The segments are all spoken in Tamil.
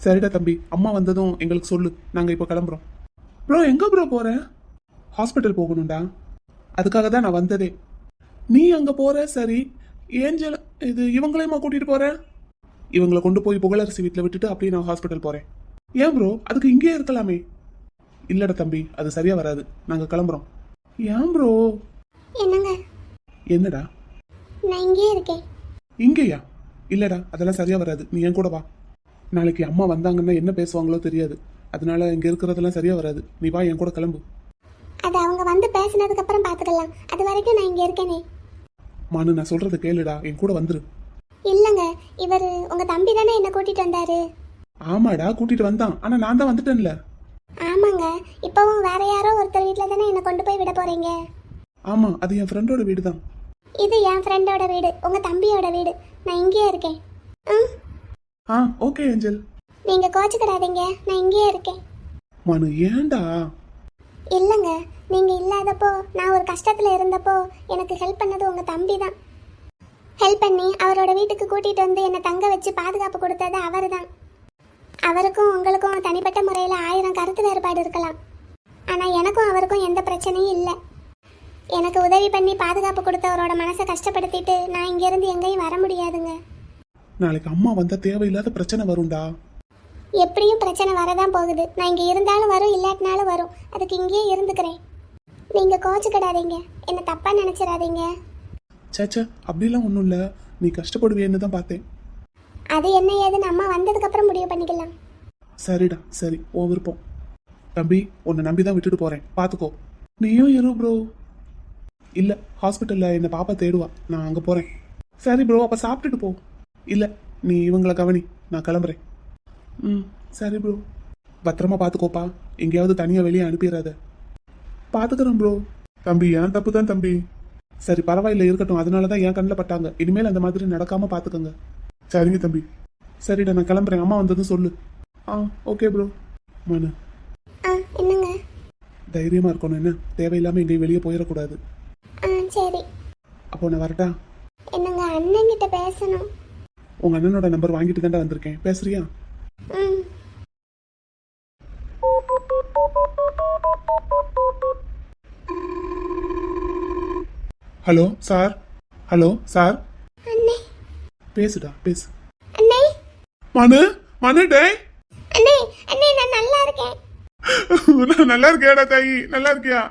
சரிடா தம்பி, அம்மா வந்ததும் எங்களுக்கு சொல்லு, நாங்க இப்போ கிளம்புறோம். ப்ரோ எங்க ப்ரோ போற? ஹாஸ்பிட்டல் போகணும்டா, அதுக்காக தான் நான் வந்ததே. நீ அங்க போற சரி, ஏஞ்சல் இது இவங்களையுமா கூட்டிட்டு போற? இவங்களை கொண்டு போய் புகழரசி வீட்டில் விட்டுட்டு அப்படியே நான் ஹாஸ்பிட்டல் போறேன். ஏன் ப்ரோ, அதுக்கு இங்கேயே இருக்கலாமே. இல்லடா தம்பி, அது சரியா வராது, நாங்க கிளம்புறோம். ஏன் ப்ரோ? என்னங்க? என்னடா? நான் இங்கேயே இருக்கேன். இங்கேயா? இல்லடா, அதெல்லாம் சரியா வராது, நீ என் கூட வா. நாளைக்கு அம்மா வந்தாங்கன்னா என்ன பேசுவாங்களோ தெரியாது, அதனால இங்க இருக்கிறதெல்லாம் சரியா வராது, நீ வா என் கூட கிளம்பு. அது அவங்க வந்து பேசினதுக்கு அப்புறம் பாத்துக்கலாம், அது வரைக்கும் நான் இங்க இருக்கேனே. மானு, நான் சொல்றதை கேளுடா, என் கூட வந்துரு. இல்லங்க, இவர் உங்க தம்பி தானே என்ன கூட்டிட்டு வந்தாரு? ஆமாடா, கூட்டிட்டு வந்தான், ஆனா நான் தான் வந்துட்டேன்ல. ஆமாங்க, இப்பவும் வேற யாரோ ஒருத்தர் வீட்ல தானே என்ன கொண்டு போய் விட போறீங்க? ஆமா, அது என் ஃப்ரெண்டோட வீடு தான். இது என் ஃப்ரெண்டோட வீடு, உங்க தம்பியோட வீடு. நான் இங்கேயே இருக்கேன். Okay angel. நீங்க கோச்சுக்கிடாதீங்க, நான் இங்கேயே இருக்கேன். மானு ஏன்டா? இல்லங்க, நீங்க இல்லாதப்போ, நான் ஒரு கஷ்டத்துல இருந்தப்போ எனக்கு ஹெல்ப் பண்ணது உங்க தம்பி தான். ஹெல்ப் பண்ணி அவரோட வீட்டுக்கு கூட்டிட்டு வந்து என்னை தங்க வச்சு பாதுகாப்பு கொடுத்தது அவர் தான். அவருக்கும் உங்களுக்கும் தனிப்பட்ட முறையில் 1000 கருத்து வேறுபாடு இருக்கலாம், ஆனால் எனக்கும் அவருக்கும் எந்த பிரச்சனையும் இல்லை. எனக்கு உதவி பண்ணி பாதுகாப்பு கொடுத்தவரோட மனசை கஷ்டப்படுத்திட்டு நான் இங்கேருந்து எங்கேயும் வர முடியாதுங்க. நாளைக்கு அம்மா வந்தா தேவையில்லாத பிரச்சனை வரும்டா. எப்படியும் பிரச்சனை வரதான் போகுது, நான் இங்கே இருந்தாலும் வரும், இல்லாட்டினாலும் வரும். அதுக்கு இங்கேயே இருந்துக்கிறேன். நீங்கள் கோச்சுக்கிடாதீங்க, என்னை தப்பாக நினச்சிடாதீங்க. சேச்சே, அப்படிலாம் ஒன்றும் இல்லை, நீ கஷ்டப்படுவேன்னு தான் பார்த்தேன். அது என்ன ஏதுன்னு அம்மா வந்ததுக்கப்புறம் முடிவு பண்ணிக்கலாம். சரிடா, சரி, உன் விருப்பம். தம்பி, உன்னை நம்பி தான் விட்டுட்டு போறேன், பார்த்துக்கோ. நீயும் இரு ப்ரோ. இல்லை, ஹாஸ்பிட்டலில் என்னை பாப்பா தேடுவா, நான் அங்கே போகிறேன். சரி ப்ரோ, அப்போ சாப்பிட்டுட்டு போ. இல்லை, நீ இவங்களை கவனி, நான் கிளம்புறேன். சரி ப்ரோ, பத்திரமா பார்த்துக்கோப்பா, எங்கேயாவது தனியாக வெளியே அனுப்பிடாத. பார்த்துக்கிறேன் ப்ரோ. தம்பி, ஏன் தப்பு தான் தம்பி. சரி பரவாயில்ல, இருக்கட்டும், அதனால தான் என் கண்ணில் பட்டாங்க, இனிமேல் அந்த மாதிரி நடக்காமல் பார்த்துக்கோங்க. சரிங்க தம்பி. சரிடா, நான் கிளம்புறேன், அம்மா வந்ததும் சொல்லு. Okay bro. மனு, என்னங்க? தைரியமாக இருக்கணும், என்ன தேவையில்லாமல் எங்கேயும் வெளியே போயிடக்கூடாது. சரி. அப்போ நான் வரட்டா? என்னங்க, அண்ணன் கிட்ட பேசணும். உங்கள் அண்ணனோட நம்பர் வாங்கிட்டு தாண்டா வந்திருக்கேன், பேசுறியா? Hello sir. Hello sir. அண்ணே. பேசுடா, பேசு. அண்ணே. மனு, மனு டேய். அண்ணே, அண்ணே நான் நல்லா இருக்கேன். நான் நல்லா இருக்கேடா தாயி, நல்லா இருக்கியா?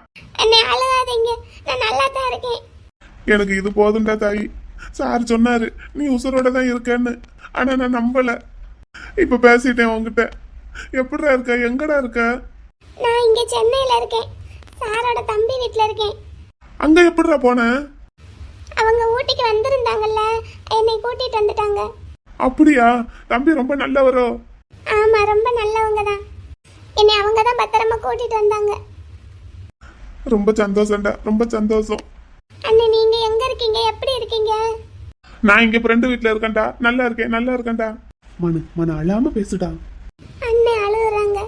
அண்ணே அழுகாதீங்க, நான் நல்லா தான் இருக்கேன். எனக்கு இது போதும்டா தாயி. சார் சொன்னாரு நீ உசுரோட தான் இருக்கேன்னு, ஆனா நான் நம்பல. இப்ப பேசிட்டேன் உங்ககிட்ட. எப்படிடா இருக்க, எங்கடா இருக்க? நான் இங்க சென்னையில இருக்கேன், சாரோட தம்பி வீட்ல இருக்கேன். அங்க எப்படிடா போன? அவங்க ஊட்டிக்கு வந்திருந்தாங்கல்ல, என்னை கூட்டிட்டு வந்துட்டாங்க. அப்படியா? தம்பி ரொம்ப நல்லவரோ? ஆமா, ரொம்ப நல்லவங்க தான். என்னை அவங்க தான் பத்திரமா கூட்டிட்டு வந்தாங்க. ரொம்ப சந்தோஷம்டா, ரொம்ப சந்தோஷம். அண்ணே, நீங்க எங்க இருக்கீங்க, எப்படி இருக்கீங்க? நான் இங்க ஃப்ரெண்டு வீட்ல இருக்கேன்டா, நல்லா இருக்கேன், நல்லா இருக்கேன்டா. மனு, மனு அழாம பேசுடா. அண்ணே அழுகுறாங்க.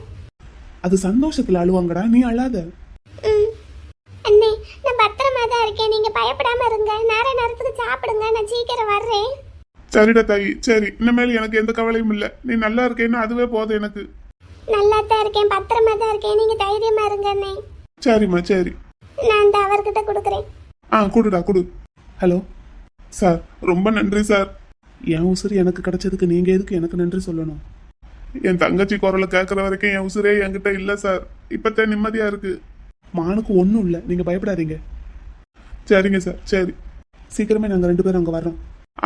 அது சந்தோஷத்துல அழுவாங்கடா, நீ அழாத. அண்ணே, நான் பத்திரமா தான் இருக்கேன், நீங்க பயப்படாம இருங்க. நேரத்துக்கு சாப்பிடுங்க, நான் சீக்கிரம் வர்றேன். சரிடா தாயி, சரி, இனிமேல் எனக்கு எந்த கவலையும் இல்ல. நீ நல்லா இருக்கேன்னு அதுவே போதும் எனக்கு. நல்லா தான் இருக்கேன், பத்திரமா தான் இருக்கேன், நீங்க தைரியமா இருங்க அண்ணே. சரிம்மா, சரி. நான் அந்த அவர்கிட்ட கொடுக்குறேன். குடுடா, குடு. ஹலோ சார், ரொம்ப நன்றி சார். என் உசுறு எனக்கு கிடைச்சதுக்கு நீங்க எதுக்கு எனக்கு நன்றி சொல்லணும்? என் தங்கச்சி குரலை கேட்கற வரைக்கும் என் உசுரே என்கிட்ட இல்ல சார். இப்பத்தான் நிம்மதியா இருக்கு. மானுக்கு ஒன்றும் இல்லை, நீங்க பயப்படாதீங்க. சரிங்க சார், சரி, சீக்கிரமே நாங்கள் 2 பேரும் அங்கே வர்றோம்.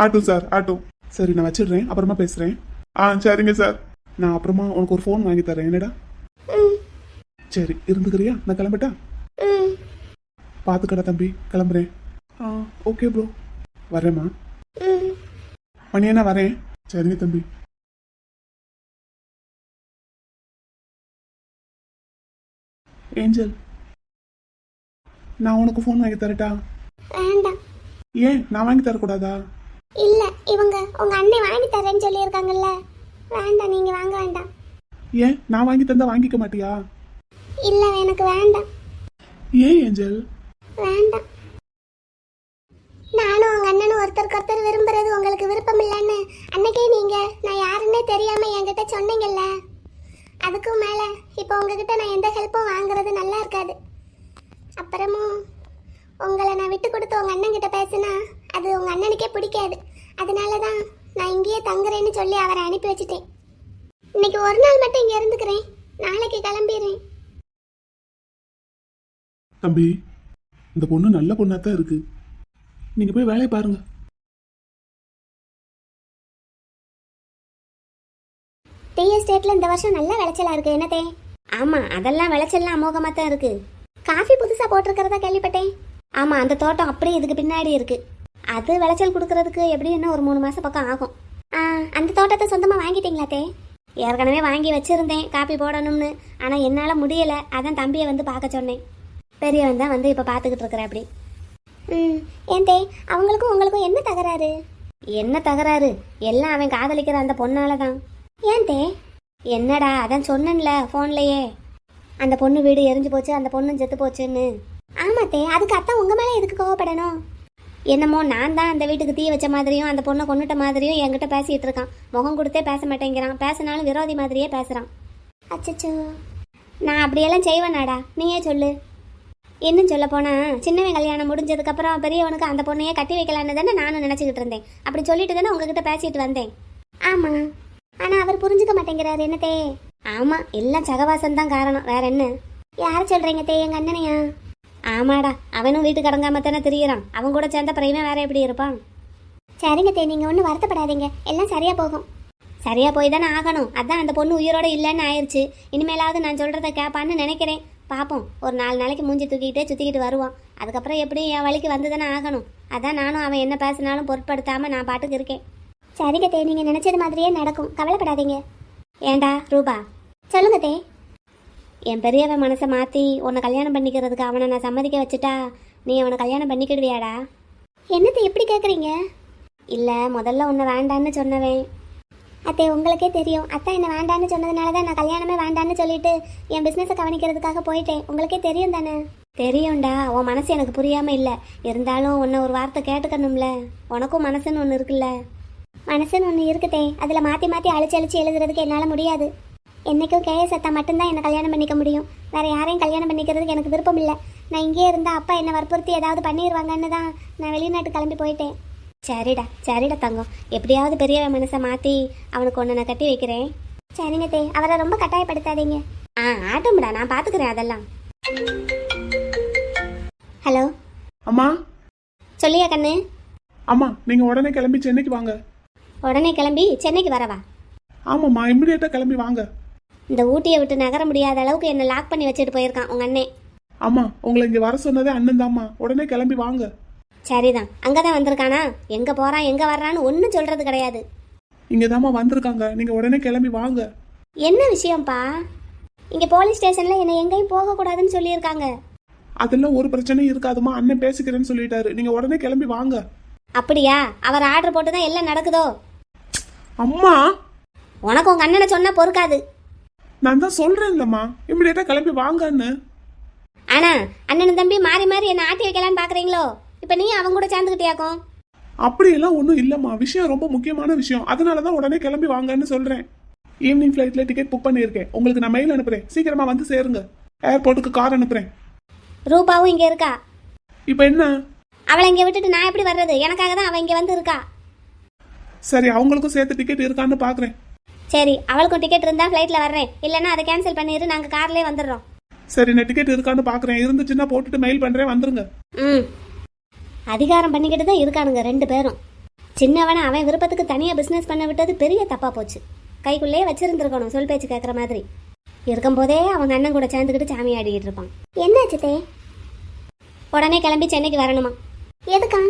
ஆட்டும் சார், ஆட்டும். சரி, நான் வச்சிடுறேன், அப்புறமா பேசுறேன். சரிங்க சார். நான் அப்புறமா உனக்கு ஒரு ஃபோன் வாங்கி தரேன், என்னடா? சரி, இருந்துக்கிறியா? நான் கிளம்பட்டா? பார்த்துக்கடா தம்பி, கிளம்புறேன். ஓகே ப்ரோ, வரேம்மா. மணியண்ணா வரேன். சரிங்க தம்பி. ஏஞ்சல், நான் உனக்கு ஃபோன் வாங்கி தரட்டா? வேண்டாம். ஏன், நான் வாங்கி தரக்கூடாதா? இல்ல, இவங்க உங்க அண்ணன் வாங்கி தரேன்னு சொல்லியிருக்காங்கல்ல, வேண்டாம், நீங்க வாங்க வேண்டாம். ஏன், நான் வாங்கி தந்தா வாங்கிக்க மாட்டியா? இல்ல, எனக்கு வேண்டாம். ஏன் ஏஞ்சல்? வேண்டாம். நானும் உங்க அண்ணனும் ஒருத்தருக்கு ஒருத்தர் விரும்புறது உங்களுக்கு விருப்பம் இல்லைன்னு அன்னைக்கே நீங்க நான் யாருன்னே தெரியாம என்கிட்ட தான் சொன்னீங்கல்ல, அதுக்கும் மேலே இப்போ உங்ககிட்ட நான் எந்த ஹெல்ப்பும் வாங்குறது நல்லா இருக்காது. அப்புறமும் உங்களை நான் விட்டு கொடுத்து உங்கள் அண்ணன் கிட்ட பேசினா அது உங்கள் அண்ணனுக்கே பிடிக்காது. அதனால தான் நான் இங்கேயே தங்குறேன்னு சொல்லி அவரை அனுப்பி வச்சுட்டேன். இன்னைக்கு ஒரு நாள் மட்டும் இங்கே இருந்துக்கிறேன், நாளைக்கு கிளம்பிடுறேன். தம்பி, இந்த பொண்ணு நல்ல பொண்ணா தான் இருக்கு. நீங்க போய் வேலையை பாருங்க. டீ எஸ்டேட்ல இந்த வருஷம் நல்ல விளைச்சலா இருக்கு என்னதே? ஆமா, அதெல்லாம் விளைச்சல்லாம் அமோகமா தான் இருக்கு. காஃபி புதுசா போட்டிருக்கிறதா கேள்விப்பட்டேன். ஆமா, அந்த தோட்டம் அப்படியே இதுக்கு பின்னாடி இருக்கு. அது விளைச்சல் கொடுக்கறதுக்கு எப்படி என்ன ஒரு 3 மாசம் பக்கம் ஆகும். அந்த தோட்டத்தை சொந்தமா வாங்கிட்டீங்களா தே? ஏற்கனவே வாங்கி வச்சிருந்தேன் காப்பி போடணும்னு. ஆனா என்னால முடியல, அதான் தம்பியை வந்து பார்க்க சொன்னேன். பெரியவன் தான் வந்து இப்ப பாத்துக்கிட்டு இருக்கிற அப்படி. ஏன் தே, அவங்களுக்கும் உங்களுக்கும் என்ன தகராறு? என்ன தகராறு? எல்லாம் அவன் காதலிக்கிற அந்த பொண்ணால தான். ஏன் தே? என்னடா, அதான் சொன்னேன்ல ஃபோன்லயே, அந்த பொண்ணு வீடு எரிஞ்சு போச்சு, அந்த பொண்ணும் செத்து போச்சுன்னு. ஆமா தே, அதுக்கு அத்தான் உங்க மேலே எதுக்கு கோவப்படணும்? என்னமோ நான் தான் அந்த வீட்டுக்கு தீ வச்ச மாதிரியும் அந்த பொண்ணை கொண்டுட்ட மாதிரியும் என்கிட்ட பேசிட்டு இருக்கான். முகம் கொடுத்தே பேச மாட்டேங்கிறான், பேசினாலும் விரோதி மாதிரியே பேசுறான். அச்சச்சோ, நான் அப்படியெல்லாம் செய்வேனாடா? நீயே சொல்லு. இன்னும் சொல்ல போனா, சின்னவன் கல்யாணம் முடிஞ்சதுக்கு அப்புறம் பெரியவனுக்கு அந்த பொண்ணையே கட்டி வைக்கலான்னு தானே நானும் நினைச்சுக்கிட்டு இருந்தேன். அப்படி சொல்லிட்டு தானே உங்ககிட்ட பேசிட்டு வந்தேன். ஆமா, ஆனா அவர் புரிஞ்சுக்க மாட்டேங்கிறாரு என்னத்தே? ஆமா, எல்லாம் சகவாசம் தான் காரணம், வேற என்ன? யார் சொல்றீங்க தே? எங்க அண்ணனையா? ஆமாடா, அவனும் வீட்டுக்கு அடங்காம தானே திரியிறான். அவன் கூட சேர்ந்த பிறகுமே வேற எப்படி இருப்பான்? சரிங்க தே, நீங்க ஒன்றும் வருத்தப்படாதீங்க, எல்லாம் சரியா போகும். சரியா போய் தானே ஆகணும். அதான் அந்த பொண்ணு உயிரோட இல்லைன்னு ஆயிடுச்சு. இனிமேலாவது நான் சொல்றத கேட்பான்னு நினைக்கிறேன். பார்ப்போம், ஒரு 4 நாளைக்கு மூஞ்சி தூக்கிக்கிட்டே சுத்திக்கிட்டு வருவான். அதுக்கப்புறம் எப்படி என் வழிக்கு வந்து தானே ஆகணும். அதான் நானும் அவன் என்ன பேசினாலும் பொருட்படுத்தாம நான் பாட்டுக்கு இருக்கேன். சரிங்க தே, நீங்க நினைச்சது மாதிரியே நடக்கும், கவலைப்படாதீங்க. ஏண்டா ரூபா? சொல்லுங்க தே. என் பெரியவன் மனசை மாற்றி உன்னை கல்யாணம் பண்ணிக்கிறதுக்கு அவனை நான் சம்மதிக்க வச்சுட்டா நீ அவனை கல்யாணம் பண்ணிக்கிடுவியாடா? என்னத்தை எப்படி கேட்குறீங்க? இல்லை, முதல்ல உன்னை வேண்டான்னு சொன்னவேன். அத்தே, உங்களுக்கே தெரியும், அத்தை என்ன வேண்டான்னு சொன்னதுனால தான் நான் கல்யாணமே வேண்டான்னு சொல்லிட்டு என் பிஸ்னஸை கவனிக்கிறதுக்காக போயிட்டேன். உங்களுக்கே தெரியும் தானே? தெரியும்டா, உன் மனசு எனக்கு புரியாமல் இல்லை. இருந்தாலும் உன்னை ஒரு வார்த்தை கேட்டுக்கணும்ல. உனக்கும் மனசுன்னு ஒன்று இருக்குல்ல? மனசுன்னு ஒன்று இருக்குதே, அதில் மாற்றி மாற்றி அழிச்சு எழுதுறதுக்கு என்னால் முடியாது. என்றைக்கும் கேஎஸ் அத்தா மட்டும்தான் என்னை கல்யாணம் பண்ணிக்க முடியும். வேறு யாரையும் கல்யாணம் பண்ணிக்கிறதுக்கு எனக்கு விருப்பம் இல்லை. நான் இங்கே இருந்தால் அப்பா என்னை வற்புறுத்தி ஏதாவது பண்ணிடுவாங்கன்னு தான் நான் வெளிநாட்டு கிளம்பி போயிட்டேன். சரிடா சரிடா தங்கம், எப்படியாவது பெரிய மனசை மாற்றி அவனுக்கு ஒன்று நான் கட்டி வைக்கிறேன். சரிங்க தே, அவரை ரொம்ப கட்டாயப்படுத்தாதீங்க. ஆட்டோம்டா, நான் பார்த்துக்கிறேன் அதெல்லாம். ஹலோ அம்மா. சொல்லியா கண்ணு? அம்மா, நீங்க உடனே கிளம்பி சென்னைக்கு வாங்க. உடனே கிளம்பி சென்னைக்கு வரவா? ஆமாம்மா, இம்மிடியேட்டா கிளம்பி வாங்க. இந்த ஊட்டியை விட்டு நகர முடியாத அளவுக்கு என்னை லாக் பண்ணி வச்சுட்டு போயிருக்கான் உங்க அண்ணே. அம்மா, உங்களை இங்க வர சொன்னதே அண்ணன் தாம்மா. உடனே கிளம்பி வாங்க. சரிதான், அங்கதான் வந்திருக்கானா? எங்க போறான் எங்க வர்றான்னு ஒன்னும் சொல்றது கிடையாது. இங்க தாம்மா வந்திருக்காங்க, நீங்க உடனே கிளம்பி வாங்க. என்ன விஷயம்ப்பா? இங்க போலீஸ் ஸ்டேஷன்ல என்னை எங்கேயும் போக கூடாதுன்னு சொல்லியிருக்காங்க. அதெல்லாம் ஒரு பிரச்சனையும் இருக்காதுமா, அண்ணன் பேசிக்கிறேன்னு சொல்லிட்டாரு. நீங்க உடனே கிளம்பி வாங்க. அப்படியா? அவர் ஆர்டர் போட்டு தான் எல்லாம் நடக்குதோ? அம்மா, உனக்கு உங்க அண்ணனை சொன்னா பொறுக்காது. நான் தான் சொல்றேன்லம்மா, இம்மிடியேட்டா கிளம்பி வாங்கன்னு. ஆனா அண்ணனும் தம்பி மாறி மாறி என்ன ஆட்டி வைக்கலான்னு பாக்குறீங்களோ? இப்ப நீ அவங்க கூட சேர்ந்துக்கிட்டியாக்கும்? அப்படியெல்லாம் ஒன்றும் இல்லைம்மா, விஷயம் ரொம்ப முக்கியமான விஷயம். அதனால தான் உடனே கிளம்பி வாங்கன்னு சொல்றேன். ஈவினிங் ஃப்ளைட்ல டிக்கெட் புக் பண்ணியிருக்கேன். உங்களுக்கு நான் மெயில் அனுப்புறேன், சீக்கிரமா வந்து சேருங்க. ஏர்போர்ட்டுக்கு கார் அனுப்புறேன். ரூபாவும் இங்க இருக்கா? இப்போ என்ன? அவளை இங்க விட்டுட்டு நான் எப்படி வர்றது? எனக்காக தான் அவ இங்க வந்து இருக்கா. சரி, அவங்களுக்கும் சேர்த்து டிக்கெட் இருக்கான்னு பாக்குறேன். சரி, அவளுக்கும் டிக்கெட் இருந்தா ஃப்ளைட்ல வர்றேன், இல்லைன்னா அதை கேன்சல் பண்ணிடு, நாங்க கார்லயே வந்துடுறோம். சரி, நான் டிக்கெட் இருக்கான்னு பாக்குறேன். இருந்துச்சுன்னா போட்டுட்டு மெயில் பண்றேன், வந்துருங்க. அதிகாரம் பண்ணிக்கிட்டு தான் இருக்கானுங்க 2 பேரும். சின்னவனை அவன் விருப்பத்துக்கு தனியா பிசினஸ் பண்ண விட்டது பெரிய தப்பா போச்சு. கைக்குள்ளேயே வச்சிருந்துருக்கணும், சொல் பேச்சு கேட்கற மாதிரி. இருக்கும் போதே அவங்க அண்ணன் கூட சேர்ந்துக்கிட்டு சாமி ஆடிக்கிட்டு இருப்பான். என்னாச்சுதே? உடனே கிளம்பி சென்னைக்கு வரணுமா? எதுக்கா?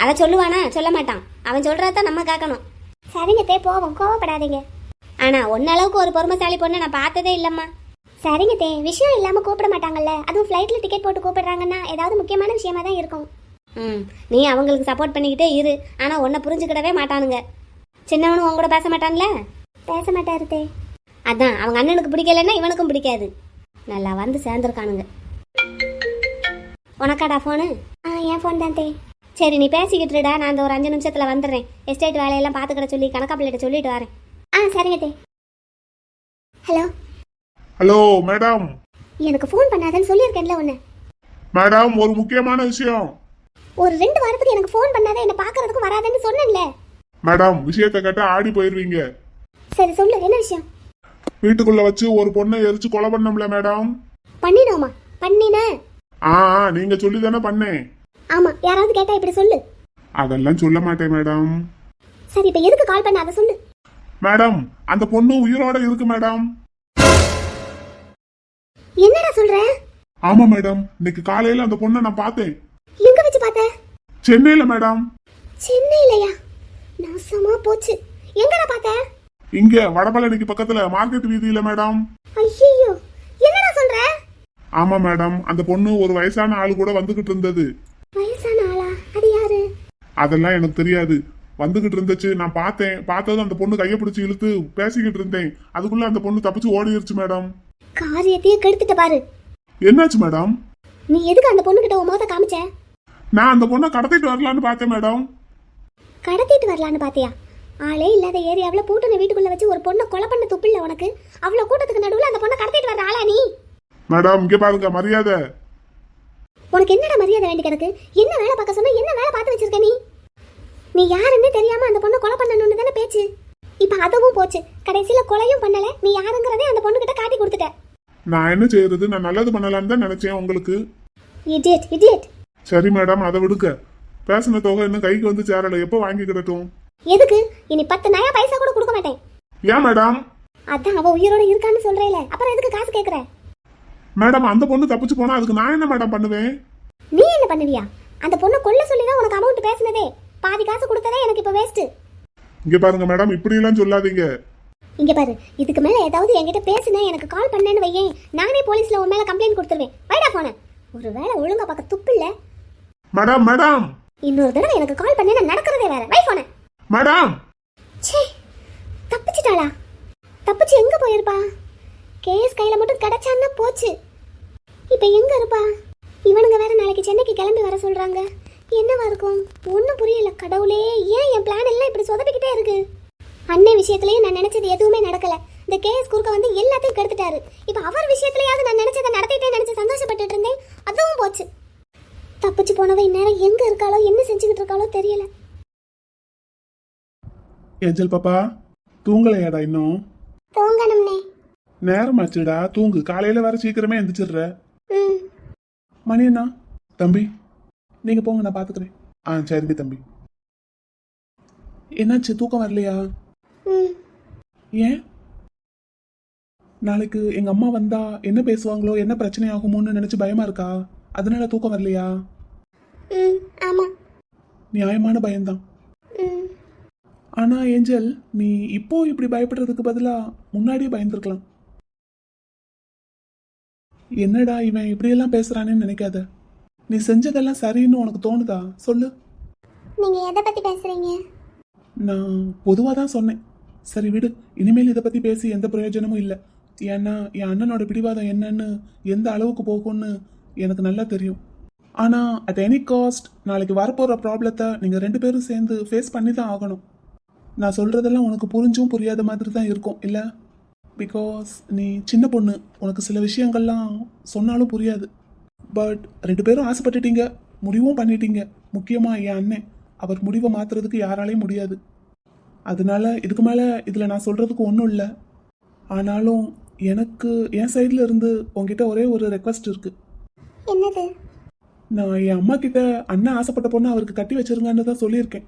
அதை சொல்லுவானா? சொல்ல மாட்டான். அவன் சொல்றதான் நம்ம கேட்கணும். சரிங்க தே, போவோம், கோவப்படாதீங்க. ஆனா ஒன்னளவுக்கு ஒரு பொறுமைசாலி பொண்ணை நான் பார்த்ததே இல்லம்மா. சரிங்க தே, விஷயம் இல்லாம கூப்பிட மாட்டாங்கல்ல. அதுவும் ஃப்ளைட்ல டிக்கெட் போட்டு கூப்பிடுறாங்கன்னா ஏதாவது முக்கியமான விஷயமா தான் இருக்கும். நீ அவங்களுக்கு சப்போர்ட் பண்ணிக்கிட்டே இரு. ஆனா உன்னை புரிஞ்சுக்கிடவே மாட்டானுங்க. சின்னவனும் உன் கூட பேச மாட்டான்ல? பேச மாட்டாரு தே. அதான் அவங்க அண்ணனுக்கு பிடிக்கலன்னா இவனுக்கும் பிடிக்காது. நல்லா வந்து சேர்ந்துருக்கானுங்க. உனக்காடா ஃபோனு? என் ஃபோன் தான் தே. சரி, நீ பேசிக்கிட்டு இருடா, நான் அந்த ஒரு 5 நிமிஷத்துல வந்துடுறேன். எஸ்டேட் வேலையெல்லாம் பார்த்துக்கிட சொல்லி கணக்கா பிள்ளைகிட்ட சொல்லிட்டு வரேன். சரிங்க தே. ஹலோ. Hello madam. எனக்கு ஃபோன் பண்ணாதன்னு சொல்லியிருக்கேன்ல உன்னை. மேடம் ஒரு முக்கியமான விஷயம். ஒரு 2 வாரத்துக்கு எனக்கு ஃபோன் பண்ணாத, என்ன பார்க்கறதுக்கு வராதன்னு சொன்னேன்ல. மேடம் விஷயத்தை கேட்டா ஆடி போயிருவீங்க. சரி சொல்லு, என்ன விஷயம்? வீட்டுக்குள்ள வச்சு ஒரு பொண்ணை எரிச்சு கொலை பண்ணோம்ல மேடம். பண்ணினோமா? பண்ணினேன். ஆ நீங்க சொல்லி தானே பண்ணேன். ஆமா, யாராவது கேட்டா இப்படி சொல்லு. அதெல்லாம் சொல்ல மாட்டேன் மேடம். சரி, இப்ப எதுக்கு கால் பண்ண அதை சொல்லு. மேடம் அந்த பொண்ணு உயிரோட இருக்கு மேடம். என்னடா சொல்ற? ஆமா மேடம், இன்னைக்கு காலையில அந்த பொண்ணை நான் பார்த்தேன். எங்க வச்சு பார்த்த? சென்னையில மேடம். சென்னையிலயா? நாசமா போச்சு. எங்கடா பார்த்த? இங்க வடபழனிக்கு பக்கத்துல மார்க்கெட் வீதியில மேடம். ஐயோ, என்னடா சொல்ற? ஆமா மேடம், அந்த பொண்ணு ஒரு வயசான ஆளு கூட வந்துகிட்டு இருந்தது. வயசான ஆளா? அது யாரு? அதெல்லாம் எனக்கு தெரியாது. வந்துகிட்டு இருந்துச்சு, நான் பார்த்ததும் அந்த பொண்ணு கையை பிடிச்சி இழுத்து பேசிக்கிட்டு இருந்தேன். அதுக்குள்ள அந்த பொண்ணு தப்பிச்சு ஓடிடுச்சு மேடம். காரியத்தையே கெடுத்துட்ட பாரு. என்னாச்சு மேடம்? நீ எதுக்கு அந்த பொண்ணு கிட்ட உன் முகத்தை காமிச்ச? நான் அந்த பொண்ணை கடத்திட்டு வரலான்னு பார்த்தேன் மேடம். கடத்திட்டு வரலான்னு பாத்தியா? ஆளே இல்லாத ஏரியாவில் பூட்டுன வீட்டுக்குள்ள வச்சு ஒரு பொண்ணை கொலை பண்ண துப்பில்ல உனக்கு? அவ்வளவு கூட்டத்துக்கு நடுவுல அந்த பொண்ணை கடத்திட்டு வர்ற ஆளா நீ? மேடம் இங்க பாருங்க, மரியாதை. உனக்கு என்னடா மரியாதை வேண்டி கிடக்கு? என்ன வேலை பார்க்க சொன்னா என்ன வேலை பார்த்து வச்சிருக்க நீ? நீ யாருன்னு தெரியாம அந்த பொண்ணை கொலை பண்ணணும்னு தானே பேச்சு. இப்ப அதுவும் போச்சு. கடைசியில கொலையும் பண்ணல, நீ யாருங்கிறதே அந்த பொண்ணு கிட்ட காட்டி கொடுத்துட்ட. நான் என்ன செய்யறது? நான் நல்லது பண்ணலான்னு தான் நினைச்சேன் உங்களுக்கு. Idiot idiot. சரி மேடம், அதை விடுக்க. பேசின தொகை இன்னும் கைக்கு வந்து சேரல, எப்போ வாங்கிக்கிடட்டும்? எதுக்கு? இனி 10 நயா பைசா கூட கொடுக்க மாட்டேன். ஏன் மேடம்? அதான் அவ உயிரோட இருக்கான்னு சொல்றேல, அப்புறம் எதுக்கு காசு கேக்குற? மேடம் அந்த பொண்ணு தப்பிச்சு போனா அதுக்கு நான் என்ன மேடம் பண்ணுவேன்? நீ என்ன பண்ணுவியா? அந்த பொண்ணை கொல்ல சொல்லி தான் உனக்கு அமௌண்ட் பேசினதே. பாதி காசு கொடுத்ததே எனக்கு இப்ப வேஸ்ட். இங்க பாருங்க மேடம், இப்படி எல்லாம் சொல்லாதீங்க. இங்க பாரு, இதுக்கு மேல ஏதாவது என்கிட்ட பேசுன எனக்கு கால் பண்ணேன்னு வையேன், நானே போலீஸ்ல உன் மேல கம்ப்ளைண்ட் கொடுத்துருவேன். வைடா போன. ஒருவேளை ஒழுங்கா பார்க்க துப்பில்ல. மேடம் மேடம் இன்னொரு தடவை எனக்கு கால் பண்ணேன்னு நடக்கிறதே வேற. வை போன. மேடம். ச்சே, தப்பிச்சிட்டாளா? தப்பிச்சு எங்க போயிருப்பா? கேஸ் கையில மட்டும் கிடைச்சான்னா போச்சு. இப்ப எங்க இருப்பா? இவனுங்க வேற நாளைக்கு சென்னைக்கு கிளம்பி வர சொல்றாங்க. என்னவா இருக்கும்? ஒன்னும் புரியல. கடவுளே, ஏன் என் பிளான் எல்லாம் இப்படி சொதப்பிக்கிட்டே இருக்கு? அண்ணன் விஷயத்திலயும் நான் நினைச்சது எதுவுமே நடக்கல. இந்த கேஸ் குறுக்க வந்து எல்லாத்தையும் கெடுத்துட்டாரு. இப்ப அவர் விஷயத்திலயாவது நான் நினைச்சதை நடத்திட்டே நினைச்சு சந்தோஷப்பட்டுட்டு இருந்தேன். அதுவும் போச்சு. தப்பிச்சு போனவ இந்நேரம் எங்க இருக்காளோ, என்ன செஞ்சுக்கிட்டு இருக்காளோ தெரியல. ஏஞ்சல் பாப்பா, தூங்கலையாடா இன்னும்? தூங்கணும்னே. நேரம் ஆச்சுடா, தூங்கு. காலையில வேற சீக்கிரமே எந்திரிச்சிடுற. மணி என்ன? தம்பி நீங்க போங்க, நான் பாத்துக்கிறேன். சரிங்க தம்பி. என்னாச்சு, தூக்கம் வரலையா? ஏன்? நாளைக்கு எங்க அம்மா வந்தா என்ன பேசுவாங்களோ, என்ன பிரச்சனை ஆகுமோன்னு நினைச்சு பயமா இருக்கா? அதனால தூக்கம் வரலையா? ஆமா, நியாயமான பயம்தான். ஆனா ஏஞ்சல், நீ இப்போ இப்படி பயப்படுறதுக்கு பதிலா முன்னாடியே பயந்துருக்கலாம். என்னடா இவன் இப்படியெல்லாம் பேசுறானேன்னு நினைக்காத. நீ செஞ்சதெல்லாம் சரின்னு உனக்கு தோணுதா? சொல்லு. நீங்க எதை பத்தி பேசுறீங்க? நான் பொதுவாக தான் சொன்னேன். சரி விடு, இனிமேல் இதை பற்றி பேசி எந்த பிரயோஜனமும் இல்லை. ஏன்னா என் அண்ணனோட பிடிவாதம் என்னன்னு, எந்த அளவுக்கு போகும்னு எனக்கு நல்லா தெரியும். ஆனால் அட் எனி காஸ்ட் நாளைக்கு வரப்போகிற ப்ராப்ளத்தை நீங்கள் 2 பேரும் சேர்ந்து ஃபேஸ் பண்ணி தான் ஆகணும். நான் சொல்கிறதெல்லாம் உனக்கு புரிஞ்சும் புரியாத மாதிரி தான் இருக்கும் இல்லை? பிகாஸ் நீ சின்ன பொண்ணு, உனக்கு சில விஷயங்கள்லாம் சொன்னாலும் புரியாது. பட் 2 பேரும் ஆசைப்பட்டுட்டீங்க, முடிவும் பண்ணிட்டீங்க. முக்கியமாக என் அண்ணன், அவர் முடிவை மாற்றுறதுக்கு யாராலையும் முடியாது. அதனால இதுக்கு மேலே இதில் நான் சொல்கிறதுக்கு ஒன்றும் இல்லை. ஆனாலும் எனக்கு என் சைடில் இருந்து உங்ககிட்ட ஒரே ஒரு ரெக்வஸ்ட் இருக்குது. என்னது? நான் என் அம்மா கிட்ட அண்ணன் ஆசைப்பட்ட பொண்ணு அவருக்கு கட்டி வச்சிருங்கன்னு தான் சொல்லியிருக்கேன்.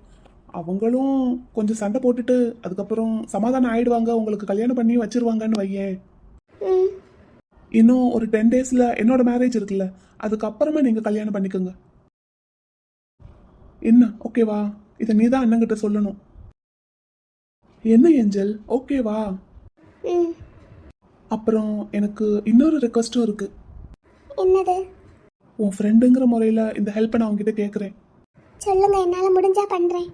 அவங்களும் கொஞ்சம் சண்டை போட்டுட்டு அதுக்கப்புறம் சமாதானம் ஆயிடுவாங்க, உங்களுக்கு கல்யாணம் பண்ணி வச்சிருவாங்கன்னு வையேன். இன்னும் ஒரு 10 டேஸில் என்னோட மேரேஜ் இருக்குல்ல, அதுக்கப்புறமா நீங்கள் கல்யாணம் பண்ணிக்கோங்க. என்ன ஓகேவா? இதை நீ தான் அண்ணங்கிட்ட சொல்லணும். என்ன ஏஞ்சல், ஓகேவா? அப்புறம் எனக்கு இன்னொரு ரெக்வஸ்ட்டும் இருக்கு. என்னது? உன் ஃப்ரெண்டுங்கிற முறையில் இந்த ஹெல்ப்பை நான் உங்ககிட்ட கேட்குறேன். சொல்லுங்க, என்னால முடிஞ்சா பண்றேன்.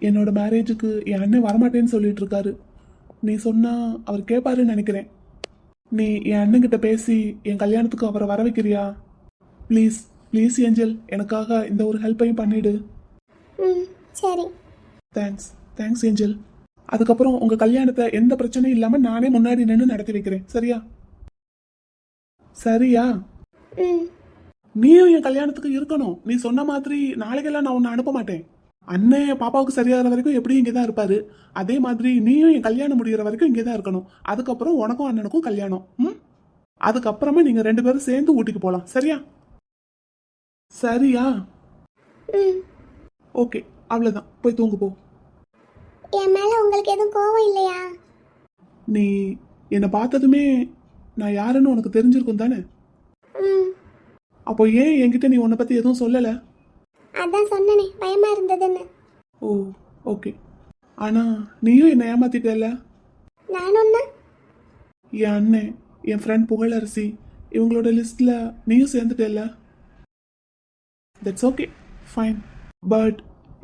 என்னோட மேரேஜுக்கு என் அண்ணன் வரமாட்டேன்னு சொல்லிட்டு இருக்காரு. நீ சொன்னா அவர் கேட்பாருன்னு நினைக்கிறேன். நீ என் அண்ணன்கிட்ட பேசி என் கல்யாணத்துக்கு அவரை வர வைக்கிறியா? ப்ளீஸ் ப்ளீஸ் ஏஞ்சல், எனக்காக இந்த ஒரு ஹெல்ப்பையும் பண்ணிடு. சரி. Thanks angel. அதுக்கப்புறம் உங்க கல்யாணத்தை எந்த பிரச்சனையும் இல்லாம நானே முன்னாடி நின்று நடத்தி வைக்கிறேன். சரியா? சரியா? ம். நீயும் என் கல்யாணத்துக்கு இருக்கணும். நீ சொன்ன மாதிரி நாளைக்கெல்லாம் நான் உன்னை அனுப்ப மாட்டேன். அண்ணன் பாப்பாவுக்கு சரியாகிற வரைக்கும் எப்படியும் இங்கே தான் இருப்பாரு. அதே மாதிரி நீயும் என் கல்யாணம் முடிகிற வரைக்கும் இங்கே தான் இருக்கணும். அதுக்கப்புறம் உனக்கும் அண்ணனுக்கும் கல்யாணம். ம். அதுக்கப்புறமா நீங்க 2 பேரும் சேர்ந்து ஊட்டிக்கு போலாம். சரியா? சரியா? ம். ஓகே, அவ்வளவுதான். போய் தூங்கு போ. என் மேல உங்களுக்கு எதுவும் கோவம் இல்லையா? நீ என்னை பார்த்ததுமே நான் யாருன்னு உனக்கு தெரிஞ்சிருக்கும் தானே? ம். அப்போ ஏன் என்கிட்ட நீ உன்னை பத்தி எதுவும் சொல்லல? அதான் சொன்னனே பயமா இருந்ததுன்னு. ஓ, ஓகே. ஆனா நீயும் என்னை ஏமாத்திட்டல. நானும் தான். என் அண்ணன், என் ஃப்ரெண்ட் புகழரசி, இவங்களோட லிஸ்ட்ல நீயும் சேர்ந்துட்டல. That's okay, fine. But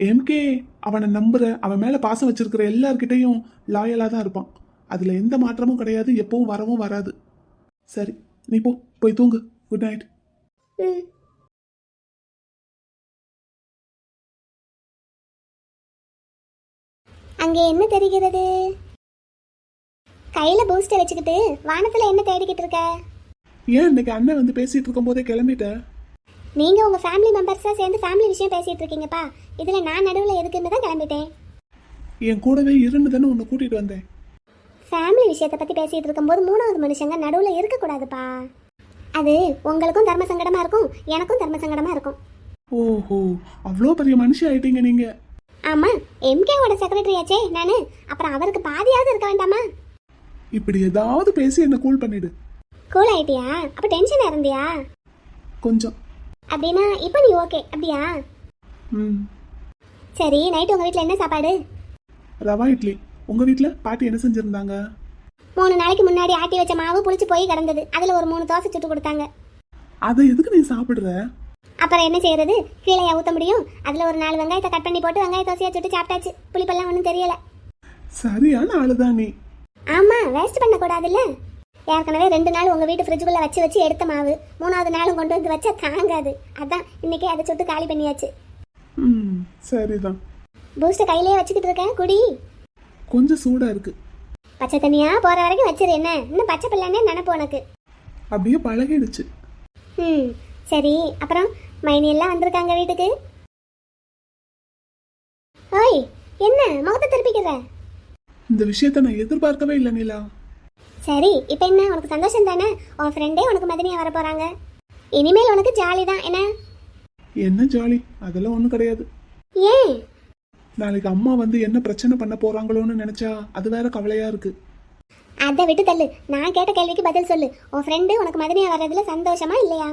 MK அவனை நம்புற, அவன் மேல பாசம் வச்சிருக்கிற எல்லார்கிட்டையும் லாயலா தான் இருப்பான். அதுல எந்த மாற்றமும் கிடையாது, எப்பவும் வரவும் வராது. சரி, நீ போய் தூங்கு. Good night. ம். அங்கே என்ன தெரிகிறது? கையில பூஸ்டர் வச்சுக்கிட்டு வானத்துல என்ன தேடிக்கிட்டு இருக்க? ஏன் இன்னைக்கு அண்ணன் வந்து பேசிட்டு இருக்கும் போதே கிளம்பிட்ட? நீங்க உங்க ஃபேமிலி மெம்பர்ஸா சேர்ந்து ஃபேமிலி விஷயம் பேசிட்டு இருக்கீங்கப்பா. இதுல நான் நடுவுல எதுக்குன்னு தான் கிளம்பிட்டேன். என் கூடவே இருந்து தானே உன்னை கூட்டிட்டு வந்தேன். ஃபேமிலி விஷயத்தை பத்தி பேசிட்டு இருக்கும்போது மூணாவது மனுஷங்க நடுவுல இருக்க கூடாதுப்பா. அது உங்களுக்கும் தர்ம சங்கடமா இருக்கும், எனக்கும் தர்ம சங்கடமா இருக்கும். ஓஹோ, அவ்வளோ பெரிய மனுஷி ஆயிட்டீங்க நீங்க. ஆமா, எம்கேவோட செக்ரட்டரி ஆச்சே நானு. அப்புறம் அவருக்கு பாதியாவது இருக்க வேண்டாமா? இப்படி ஏதாவது பேசி என்ன கூல் பண்ணிடு. கூல் ஆயிட்டியா? அப்ப டென்ஷன் இருந்தியா? கொஞ்சம். அப்படின்னா இப்போ நீ ஓகே அப்படியா? ம். சரி, நைட் உங்க வீட்ல என்ன சாப்பாடு? ரவா இட்லி. உங்க வீட்ல பாட்டி என்ன செஞ்சிருந்தாங்க? 3 நாளைக்கு முன்னாடி ஆட்டி வச்ச மாவு புளிச்சு போய் கிடந்தது. அதுல ஒரு 3 தோசை சுட்டு கொடுத்தாங்க. அதை எதுக்கு நீ சாப்பிடுற? அப்புறம் என்ன செய்யறது? கீழே ஊத்த முடியும். அதுல ஒரு 4 வெங்காயத்தை கட் பண்ணி போட்டு வெங்காய தோசையா சுட்டு சாப்பிட்டாச்சு. புளிப்பெல்லாம் ஒன்றும் தெரியல. சரியான ஆளுதான் நீ. ஆமா, வேஸ்ட் பண்ண கூடாதுல்ல. ஏற்கனவே 2 நாள் உங்க வீட்டு ஃப்ரிட்ஜுக்குள்ள வச்சு எடுத்த மாவு 3வது நாளும் கொண்டு வந்து வச்சா தாங்காது. அதான் இன்னைக்கே அதை சுட்டு காலி பண்ணியாச்சு. ம், சரிதான். பூஸ்டர் கையிலேயே வச்சுக்கிட்டு இருக்கேன், குடி. கொஞ்சம் சூடா இருக்கு. பச்சை தண்ணியா போற வரைக்கும் வச்சிரு. என்ன இன்னும் பச்சை பிள்ளைன்னே நினைப்பு உனக்கு. அப்படியே பழகிடுச்சு. ம், சரி. அப்புறம் மைனி எல்லாம் வந்திருக்காங்க வீட்டுக்கு. ஓய், என்ன முகத்தை திருப்பிக்கிற? இந்த விஷயத்த நான் எதிர்பார்க்கவே இல்லை நிலா. சரி, இப்போ என்ன உனக்கு சந்தோஷம் தானே? உன் ஃப்ரெண்டே உனக்கு மதினியா வர போறாங்க. இனிமேல் உனக்கு ஜாலி தான் என்ன? என்ன ஜாலி? அதெல்லாம் ஒன்றும் கிடையாது. ஏன்? நாளைக்கு அம்மா வந்து என்ன பிரச்சனை பண்ண போறாங்களோன்னு நினைச்சா அது வேற கவலையா இருக்கு. அதை விட்டு தள்ளு. நான் கேட்ட கேள்விக்கு பதில் சொல்லு. உன் ஃப்ரெண்டு உனக்கு மதினியா வர்றதுல சந்தோஷமா இல்லையா?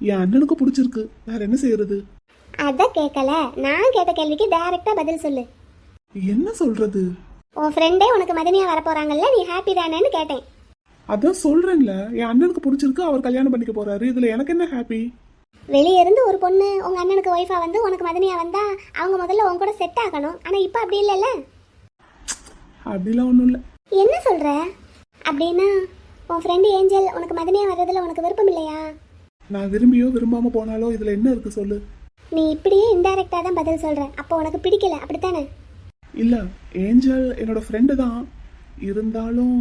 என் அண்ணனுக்கு பிடிச்சிருக்கு, வேற என்ன செய்யறது? அத கேட்கல. நான் கேட்ட கேள்விக்கு டைரக்டா பதில் சொல்லு. என்ன சொல்றது? உன் ஃப்ரெண்டே உனக்கு மதினியா வர போறாங்கல்ல, நீ ஹாப்பி தானேன்னு கேட்டேன். அதான் சொல்றேன்ல, என் அண்ணனுக்கு பிடிச்சிருக்கு, அவர் கல்யாணம் பண்ணிக்க போறாரு. இதுல எனக்கு என்ன ஹாப்பி? வெளியே இருந்து ஒரு பொண்ணு உங்க அண்ணனுக்கு ஒய்ஃபா வந்து உனக்கு மதினியா வந்தா அவங்க முதல்ல உன் கூட செட் ஆகணும். ஆனா இப்ப அப்படி இல்லைல்ல. அப்படிலாம் ஒன்றும் இல்லை. என்ன சொல்ற? அப்படின்னா உன் ஃப்ரெண்டு ஏஞ்சல் உனக்கு மதினியா வர்றதுல உனக்கு விருப்பம் இல்லையா? நான் விரும்பியோ விரும்பாம போனாலோ இதுல என்ன இருக்கு சொல்லு? நீ இப்படியே இன்டைரக்டா தான் பதில் சொல்ற. அப்போ உனக்கு பிடிக்கல அப்படித்தானே? இல்ல, ஏஞ்சல் என்னோட ஃப்ரெண்டு தான். இருந்தாலும்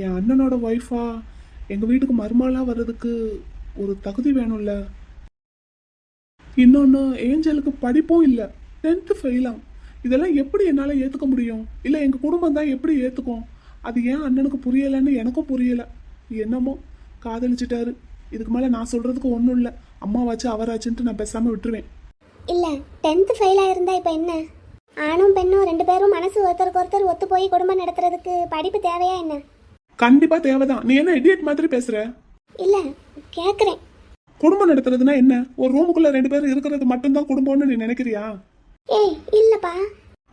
என் அண்ணனோட ஒய்ஃபா எங்க வீட்டுக்கு மருமகளா வர்றதுக்கு ஒரு தகுதி வேணும்ல. இன்னொன்னு, ஏஞ்சலுக்கு படிப்பும் இல்லை, 10th ஃபெயிலாம். இதெல்லாம் எப்படி என்னால் ஏற்றுக்க முடியும்? இல்லை எங்கள் குடும்பம் தான் எப்படி ஏற்றுக்கும்? அது ஏன் அண்ணனுக்கு புரியலைன்னு எனக்கும் புரியலை. என்னமோ காதலிச்சிட்டாரு. இதுக்கு மேலே நான் சொல்கிறதுக்கு ஒன்றும் இல்லை. அம்மாவாச்சு அவராச்சுன்ட்டு நான் பேசாமல் விட்டுருவேன். இல்ல, 10th ஃபெயிலா இருந்தா இப்ப என்ன? ஆணும் பெண்ணும் 2 பேரும் மனசு ஒருத்தருக்கு ஒருத்தர் ஒத்து போய் குடும்பம் நடத்துறதுக்கு படிப்பு தேவையா என்ன? கண்டிப்பாக தேவைதான். நீ என்ன இடியட் மாதிரி பேசுகிற? இல்ல, கேக்குறேன். குடும்பம் நடத்துறதுனா என்ன? ஒரு ரூமுக்குள்ள 2 பேரும் இருக்கிறது மட்டும்தான் குடும்பம்னு நீ நினைக்கிறியா? ஏய் இல்லப்பா.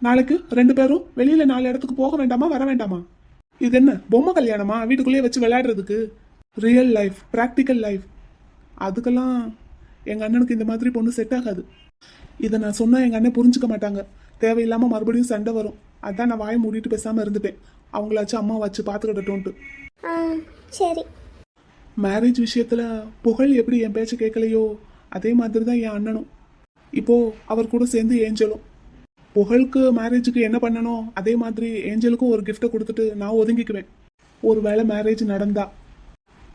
நாளைக்கு 2 பேரும் வெளியில 4 இடத்துக்கு போக வேண்டாமா, வர வேண்டாமா? இது என்ன பொம்மை கல்யாணமா வீட்டுக்குள்ளேயே வச்சு விளையாடுறதுக்கு? Real life, practical life. அதுக்கெல்லாம் எங்க அண்ணனுக்கு இந்த மாதிரி பொண்ணு செட் ஆகாது. இதை நான் சொன்னா எங்க அண்ணன் புரிஞ்சுக்க மாட்டாங்க. தேவையில்லாம மறுபடியும் சண்டை வரும். அதான் நான் வாயை மூடிட்டு பேசாம இருந்துட்டேன். அவங்களாச்சும் அம்மா வச்சு பார்த்துக்கிட்டோன்ட்டு. சரி. மேரேஜ் விஷயத்துல புகழ் எப்படி என் பேச்சு கேட்கலையோ அதே மாதிரி தான் என் அண்ணனும். இப்போ அவர் கூட சேர்ந்து ஏஞ்சலும். புகழுக்கு மேரேஜுக்கு என்ன பண்ணணும் அதே மாதிரி ஏஞ்சலுக்கும் ஒரு கிஃப்ட்டை கொடுத்துட்டு நான் ஒதுங்கிக்குவேன் ஒருவேளை மேரேஜ் நடந்தா.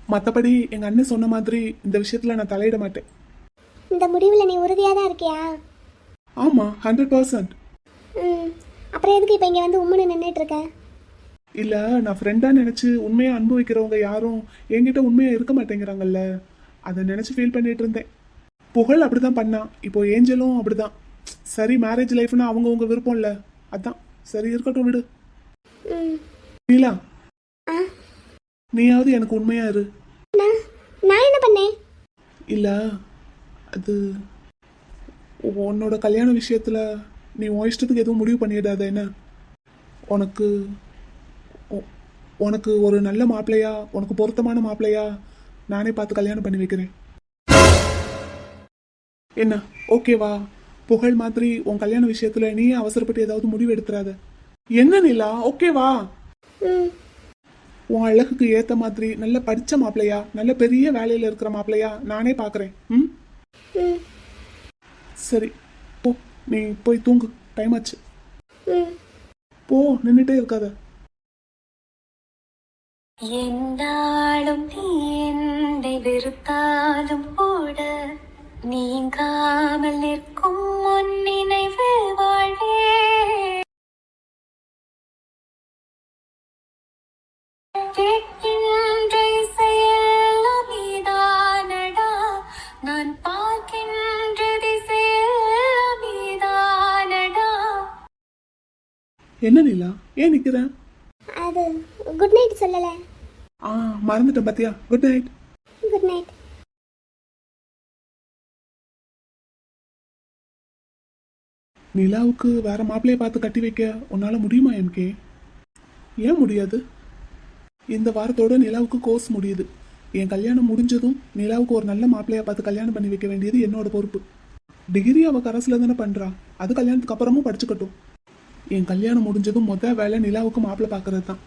மற்றபடி எங்கள் அண்ணன் சொன்ன மாதிரி இந்த விஷயத்தில் நான் தலையிட மாட்டேன். இந்த முடிவில் நீ உறுதியாக தான் இருக்கியா? ஆமாம், 100%. ம். அப்புறம் எதுக்கு இப்போ இங்கே வந்து உம்முன்னு நின்றுட்டு இருக்க? இல்லை, நான் ஃப்ரெண்டாக நினச்சி உண்மையாக அனுபவிக்கிறவங்க யாரும் என்கிட்ட உண்மையாக இருக்க மாட்டேங்கிறாங்கல்ல, அதை நினச்சி ஃபீல் பண்ணிட்டு இருந்தேன். புகழ் அப்படி தான் பண்ணான், இப்போ ஏஞ்சலும் அப்படி தான். சரி, மேரேஜ் லைஃப்னா அவங்கவுங்க விருப்பம் இல்லை, அதான் சரி இருக்கட்டும் விடு. ம். நீலா, ஆ, நீயாவது எனக்கு உண்மையா இரு. நான் நான் என்ன பண்ணேன்? இல்லை, அது உன்னோட கல்யாண விஷயத்தில் நீ உன் இஷ்டத்துக்கு எதுவும் முடிவு பண்ணிடாத என்ன. உனக்கு உ- உனக்கு ஒரு நல்ல மாப்பிள்ளையா, உனக்கு பொருத்தமான மாப்பிள்ளையா நானே பார்த்து கல்யாணம் பண்ணி வைக்கிறேன். என்ன, ஓகேவா? புகழ் மாதிரி உன் கல்யாண விஷயத்தில் நீயே அவசரப்பட்டு ஏதாவது முடிவு எடுத்துறாத. என்ன நிலா, ஓகேவா? ம். உன் அழகுக்கு ஏற்ற மாதிரி நல்ல படித்த மாப்பிள்ளையா, நல்ல பெரிய வேலையில் இருக்கிற மாப்பிள்ளையா நானே பார்க்குறேன். ம், ம். சரி, போ, நீ போய் தூங்கு, டைம் ஆச்சு. ம். போ, நின்றுட்டே இருக்காத. என்னாலும் நீ என்னை வெறுத்தாலும் கூட நீங்காமல் நிற்கும் உன் நினைவு வாழ்வே. கேட்கின்ற இசையெல்லாம் நீதானடா, நான் பார்க்கின்ற திசையெல்லாம் நீதானடா. என்ன நிலா, ஏன் நிற்கிறேன்? அது குட் நைட் சொல்லலை. ஆ, மறந்துட்டேன் பாத்தியா. Good night. Good night. நிலாவுக்கு வேற மாப்பிள்ளைய பார்த்து கட்டி வைக்க உன்னால முடியுமா எம்கே? ஏன் முடியாது? இந்த வாரத்தோட நிலாவுக்கு கோர்ஸ் முடியுது. என் கல்யாணம் முடிஞ்சதும் நிலாவுக்கு ஒரு நல்ல மாப்பிள்ளையா பார்த்து கல்யாணம் பண்ணி வைக்க வேண்டியது என்னோட பொறுப்பு. டிகிரி அவ கரஸ்ல தானே பண்றா, அது கல்யாணத்துக்கு அப்புறமும் படிச்சுக்கட்டும். என் கல்யாணம் முடிஞ்சதும் வேலை நிலாவுக்கு மாப்பிள்ளை பார்க்கறது தான்.